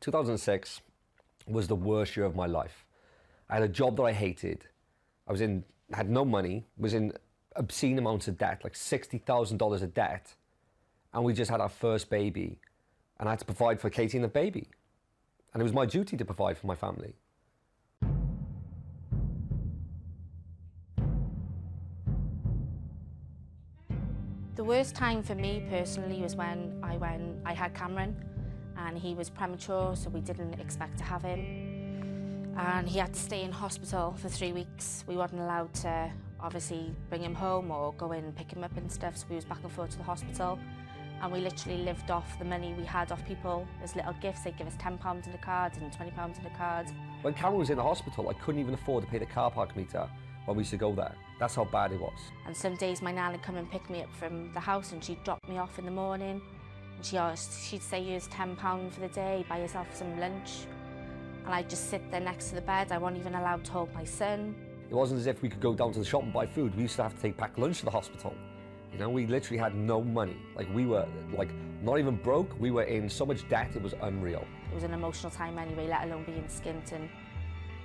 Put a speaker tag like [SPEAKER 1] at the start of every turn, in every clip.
[SPEAKER 1] 2006 was the worst year of my life. I had a job that I hated. Had no money, was in obscene amounts of debt, like $60,000 of debt. And we just had our first baby. And I had to provide for Katie and the baby. And it was my duty to provide for my family.
[SPEAKER 2] The worst time for me personally was when I had Cameron, and he was premature, so we didn't expect to have him. And he had to stay in hospital for 3 weeks. We weren't allowed to obviously bring him home or go in and pick him up and stuff, so we was back and forth to the hospital. And we literally lived off the money we had off people as little gifts. They'd give us £10 in the card and £20 in the card.
[SPEAKER 1] When Cameron was in the hospital, I couldn't even afford to pay the car park meter when we used to go there. That's how bad it was.
[SPEAKER 2] And some days my nan would come and pick me up from the house, and she'd drop me off in the morning. And she'd say, here's £10 for the day, buy yourself some lunch. And I'd just sit there next to the bed. I wasn't even allowed to hold my son.
[SPEAKER 1] It wasn't as if we could go down to the shop and buy food. We used to have to take packed lunch to the hospital. You know, we literally had no money. Like, we were not even broke. We were in so much debt, it was unreal.
[SPEAKER 2] It was an emotional time anyway, let alone being skint and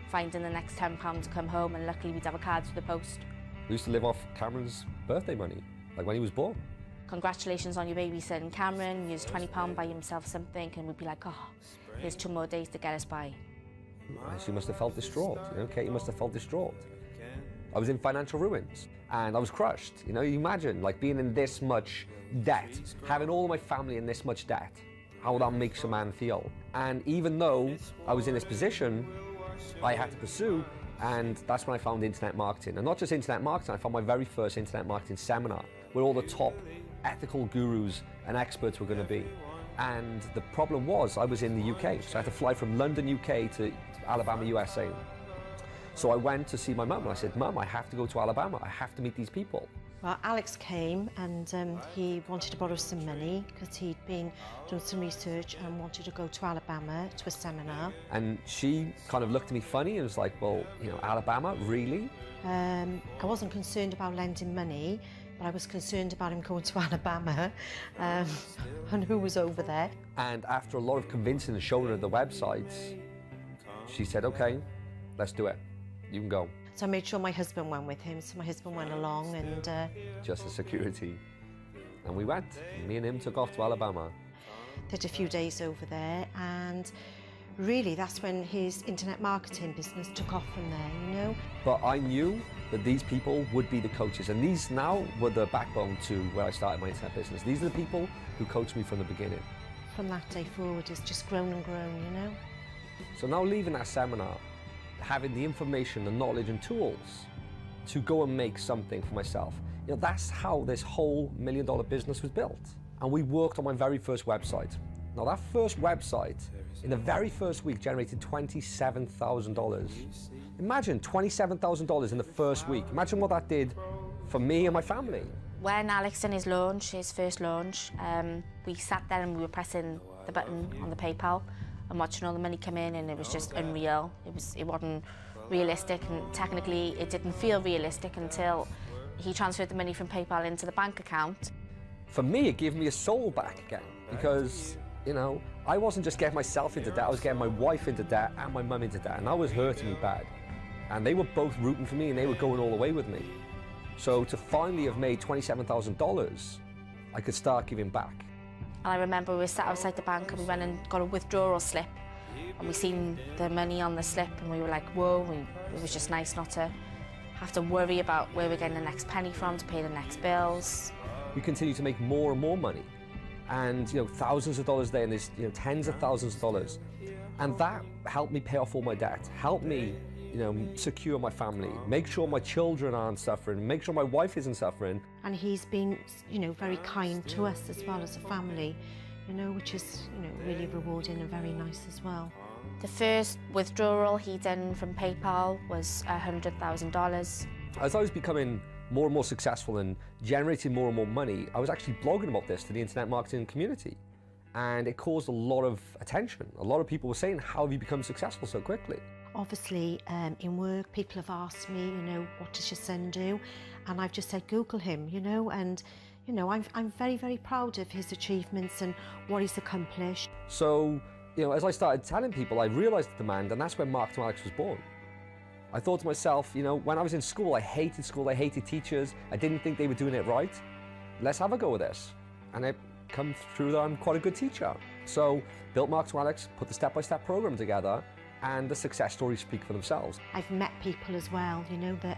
[SPEAKER 2] finding the next £10 to come home, and luckily we'd have a card for the post.
[SPEAKER 1] We used to live off Cameron's birthday money, like when he was born.
[SPEAKER 2] Congratulations on your baby son, Cameron. He used £20, buy himself something, and we'd be like, oh, here's 2 more days to get us by.
[SPEAKER 1] She must have felt distraught, you know, Katie must have felt distraught. I was in financial ruins, and I was crushed. You know, you imagine, like, being in this much debt, having all of my family in this much debt, how that makes a man feel. And even though I was in this position, I had to pursue, and that's when I found internet marketing. And not just internet marketing, I found my very first internet marketing seminar, where all the top ethical gurus and experts were going to be. And the problem was, I was in the UK, so I had to fly from London, UK to Alabama, USA. So I went to see my mum, and I said, Mum, I have to go to Alabama. I have to meet these people.
[SPEAKER 3] Well, Alex came, and he wanted to borrow some money because he'd been doing some research and wanted to go to Alabama to a seminar.
[SPEAKER 1] And she kind of looked at me funny and was like, well, you know, Alabama, really?
[SPEAKER 3] I wasn't concerned about lending money, but I was concerned about him going to Alabama and who was over there.
[SPEAKER 1] And after a lot of convincing and showing her the websites, she said, okay, let's do it. You can go.
[SPEAKER 3] So I made sure my husband went with him, so my husband went along and...
[SPEAKER 1] Just as security. And we went. Me and him took off to Alabama.
[SPEAKER 3] Did a few days over there, and really that's when his internet marketing business took off from there, you know.
[SPEAKER 1] But I knew that these people would be the coaches, and these now were the backbone to where I started my internet business. These are the people who coached me from the beginning.
[SPEAKER 3] From that day forward, it's just grown and grown, you know.
[SPEAKER 1] So now leaving that seminar, having the information, the knowledge and tools to go and make something for myself. You know, that's how this whole $1 million business was built. And we worked on my very first website. Now that first website, in the very first week, generated $27,000. Imagine $27,000 in the first week. Imagine what that did for me and my family.
[SPEAKER 2] When Alex done his launch, his first launch, we sat there and we were pressing the button on the PayPal and watching all the money come in, and it was just unreal. It wasn't realistic, and technically it didn't feel realistic until he transferred the money from PayPal into the bank account.
[SPEAKER 1] For me, it gave me a soul back again, because, you know, I wasn't just getting myself into debt, I was getting my wife into debt and my mum into debt, and that was hurting me bad. And they were both rooting for me, and they were going all the way with me. So to finally have made $27,000, I could start giving back.
[SPEAKER 2] And I remember we were sat outside the bank and we went and got a withdrawal slip, and we seen the money on the slip and we were like, whoa, it was just nice not to have to worry about where we're getting the next penny from to pay the next bills.
[SPEAKER 1] We continue to make more and more money, and, you know, thousands of dollars there, and there's, you know, tens of thousands of dollars. And that helped me pay off all my debt, helped me, you know, secure my family, make sure my children aren't suffering, make sure my wife isn't suffering.
[SPEAKER 3] And he's been, you know, very kind to us as well as a family, you know, which is, you know, really rewarding and very nice as well.
[SPEAKER 2] The first withdrawal he done from PayPal was $100,000.
[SPEAKER 1] As I was becoming more and more successful and generating more and more money, I was actually blogging about this to the internet marketing community. And it caused a lot of attention. A lot of people were saying, how have you become successful so quickly?
[SPEAKER 3] Obviously, in work, people have asked me, you know, what does your son do? And I've just said, Google him, you know, and, you know, I'm very, very proud of his achievements and what he's accomplished.
[SPEAKER 1] So You know, as I started telling people, I realized the demand, and that's when Mark to Alex was born. I thought to myself, you know, when I was in school, I hated teachers, I didn't think they were doing it right. Let's have a go with this. And it come through that I'm quite a good teacher. So, built Mark to Alex, put the step-by-step program together, and the success stories speak for themselves.
[SPEAKER 3] I've met people as well, you know, that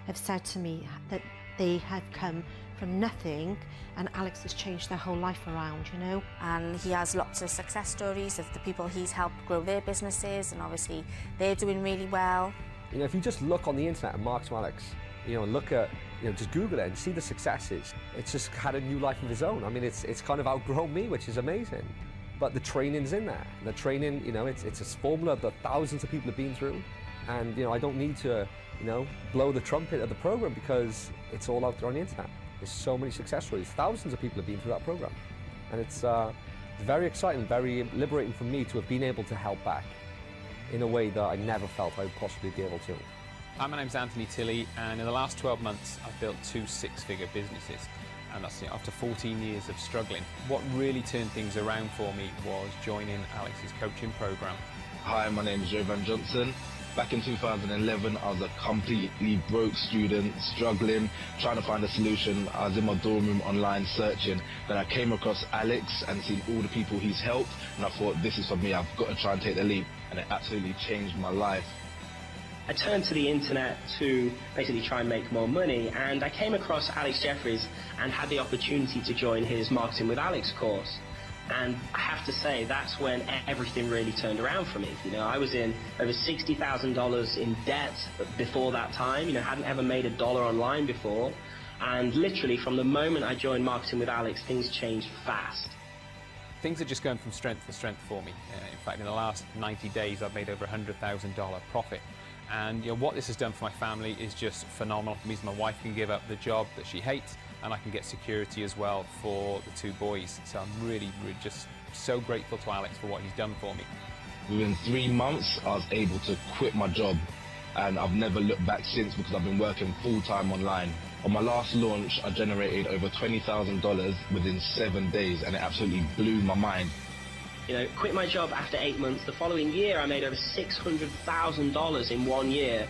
[SPEAKER 3] have said to me that they have come from nothing and Alex has changed their whole life around, you know.
[SPEAKER 2] And he has lots of success stories of the people he's helped grow their businesses, and obviously they're doing really well.
[SPEAKER 1] You know, if you just look on the internet at Mark to Alex, you know, and look at, you know, just Google it and see the successes, it's just had a new life of its own. I mean, it's kind of outgrown me, which is amazing. But the training's in there. The training, you know, it's a formula that thousands of people have been through. And, you know, I don't need to, you know, blow the trumpet of the program because it's all out there on the internet. There's so many success stories. Thousands of people have been through that program. And it's very exciting, very liberating for me to have been able to help back in a way that I never felt I would possibly be able to.
[SPEAKER 4] Hi, my name's Anthony Tilley, and in the last 12 months I've built 2 six-figure businesses, and that's after 14 years of struggling. What really turned things around for me was joining Alex's coaching program.
[SPEAKER 5] Hi, my name is Jovan Johnson. Back in 2011, I was a completely broke student, struggling, trying to find a solution. I was in my dorm room online searching. Then I came across Alex and seen all the people he's helped, and I thought, this is for me, I've got to try and take the leap. And it absolutely changed my life.
[SPEAKER 6] I turned to the internet to basically try and make more money, and I came across Alex Jeffries and had the opportunity to join his Marketing with Alex course. And I have to say, that's when everything really turned around for me. You know, I was in over $60,000 in debt before that time, you know, hadn't ever made $1 online before. And literally from the moment I joined Marketing with Alex, things changed fast.
[SPEAKER 4] Things are just going from strength to strength for me. In fact, in the last 90 days, I've made over $100,000 profit. And you know, what this has done for my family is just phenomenal. It means my wife can give up the job that she hates, and I can get security as well for the 2 boys. So I'm really just so grateful to Alex for what he's done for me.
[SPEAKER 5] Within 3 months, I was able to quit my job, and I've never looked back since because I've been working full-time online. On my last launch, I generated over $20,000 within 7 days, and it absolutely blew my mind.
[SPEAKER 6] You know, quit my job after 8 months. The following year, I made over $600,000 in 1 year.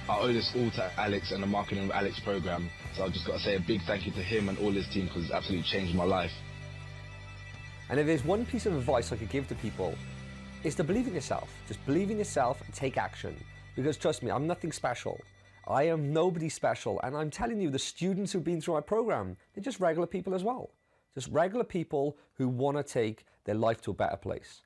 [SPEAKER 5] I owe this all to Alex and the Marketing with Alex program. So I've just got to say a big thank you to him and all his team because it's absolutely changed my life.
[SPEAKER 1] And if there's one piece of advice I could give to people, it's to believe in yourself. Just believe in yourself and take action. Because trust me, I'm nothing special. I am nobody special. And I'm telling you, the students who've been through my program, they're just regular people as well. Just regular people who want to take their life to a better place.